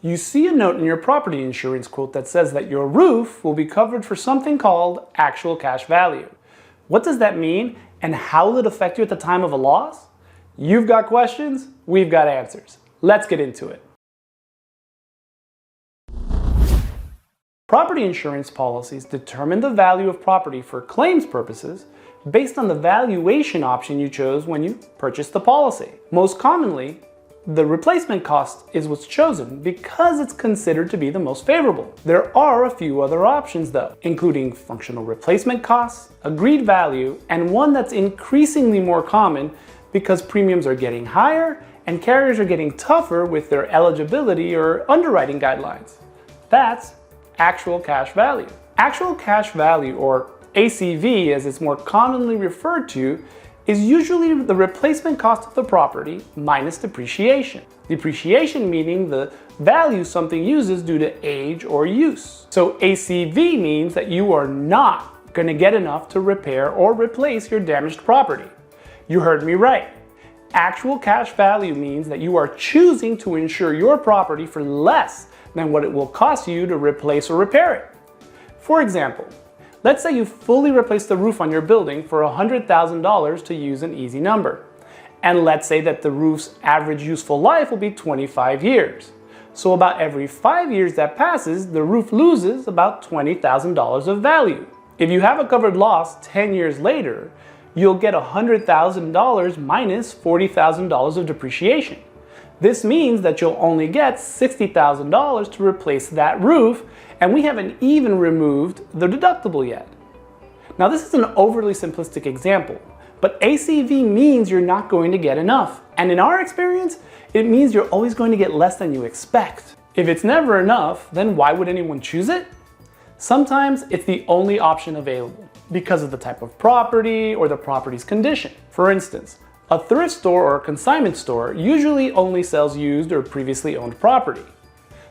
You see a note in your property insurance quote that says that your roof will be covered for something called actual cash value. What does that mean, and how will it affect you at the time of a loss? You've got questions, we've got answers. Let's get into it. Property insurance policies determine the value of property for claims purposes based on the valuation option you chose when you purchased the policy. Most commonly, the replacement cost is what's chosen because it's considered to be the most favorable. There are a few other options though, including functional replacement costs, agreed value, and one that's increasingly more common because premiums are getting higher and carriers are getting tougher with their eligibility or underwriting guidelines. That's actual cash value. Actual cash value, or ACV as it's more commonly referred to, is usually the replacement cost of the property minus depreciation. Depreciation meaning the value something uses due to age or use. So ACV means that you are not going to get enough to repair or replace your damaged property. You heard me right. Actual cash value means that you are choosing to insure your property for less than what it will cost you to replace or repair it. For example, let's say you fully replace the roof on your building for $100,000 to use an easy number. And let's say that the roof's average useful life will be 25 years. So about every 5 years that passes, the roof loses about $20,000 of value. If you have a covered loss 10 years later, you'll get $100,000 minus $40,000 of depreciation. This means that you'll only get $60,000 to replace that roof, and we haven't even removed the deductible yet. Now this is an overly simplistic example, but ACV means you're not going to get enough. And in our experience, it means you're always going to get less than you expect. If it's never enough, then why would anyone choose it? Sometimes it's the only option available because of the type of property or the property's condition. For instance, a thrift store or a consignment store usually only sells used or previously owned property.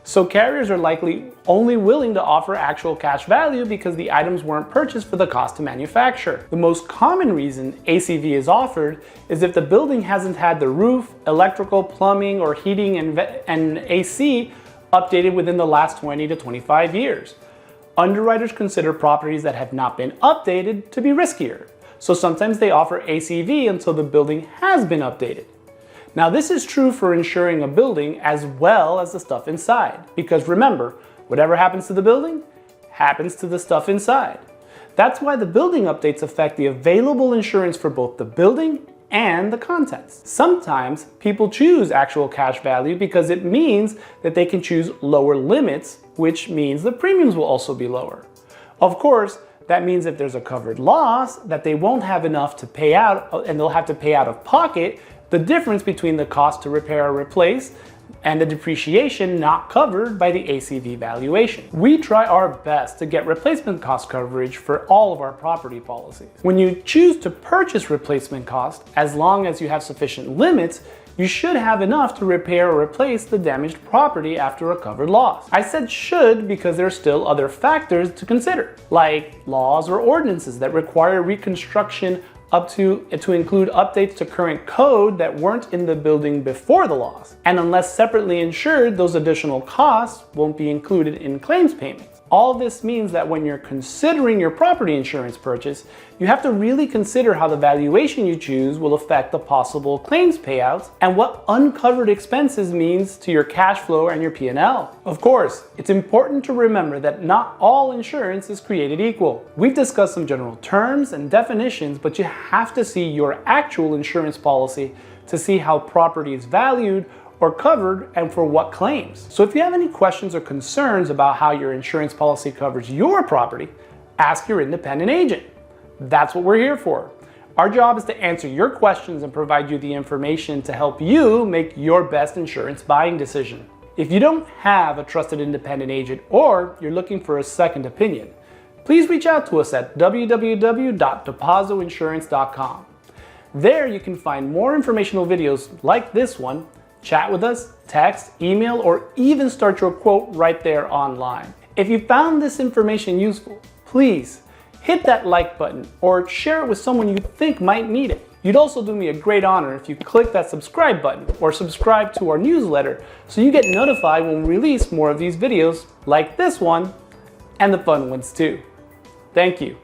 So carriers are likely only willing to offer actual cash value because the items weren't purchased for the cost to manufacture. The most common reason ACV is offered is if the building hasn't had the roof, electrical, plumbing, or heating and AC updated within the last 20 to 25 years. Underwriters consider properties that have not been updated to be riskier. So sometimes they offer ACV until the building has been updated. Now this is true for insuring a building as well as the stuff inside. Because remember, whatever happens to the building, happens to the stuff inside. That's why the building updates affect the available insurance for both the building and the contents. Sometimes people choose actual cash value because it means that they can choose lower limits, which means the premiums will also be lower. Of course, that means if there's a covered loss, that they won't have enough to pay out, and they'll have to pay out of pocket the difference between the cost to repair or replace and the depreciation not covered by the ACV valuation. We try our best to get replacement cost coverage for all of our property policies. When you choose to purchase replacement cost, as long as you have sufficient limits, you should have enough to repair or replace the damaged property after a covered loss. I said should because there are still other factors to consider, like laws or ordinances that require reconstruction to include updates to current code that weren't in the building before the loss. And unless separately insured, those additional costs won't be included in claims payments. All this means that when you're considering your property insurance purchase, you have to really consider how the valuation you choose will affect the possible claims payouts and what uncovered expenses means to your cash flow and your P&L. Of course, it's important to remember that not all insurance is created equal. We've discussed some general terms and definitions, but you have to see your actual insurance policy to see how property is valued or covered and for what claims. So if you have any questions or concerns about how your insurance policy covers your property, ask your independent agent. That's what we're here for. Our job is to answer your questions and provide you the information to help you make your best insurance buying decision. If you don't have a trusted independent agent or you're looking for a second opinion, please reach out to us at www.depazzoinsurance.com. There you can find more informational videos like this one, chat with us, text, email, or even start your quote right there online. If you found this information useful, please hit that like button or share it with someone you think might need it. You'd also do me a great honor if you click that subscribe button or subscribe to our newsletter so you get notified when we release more of these videos like this one and the fun ones too. Thank you.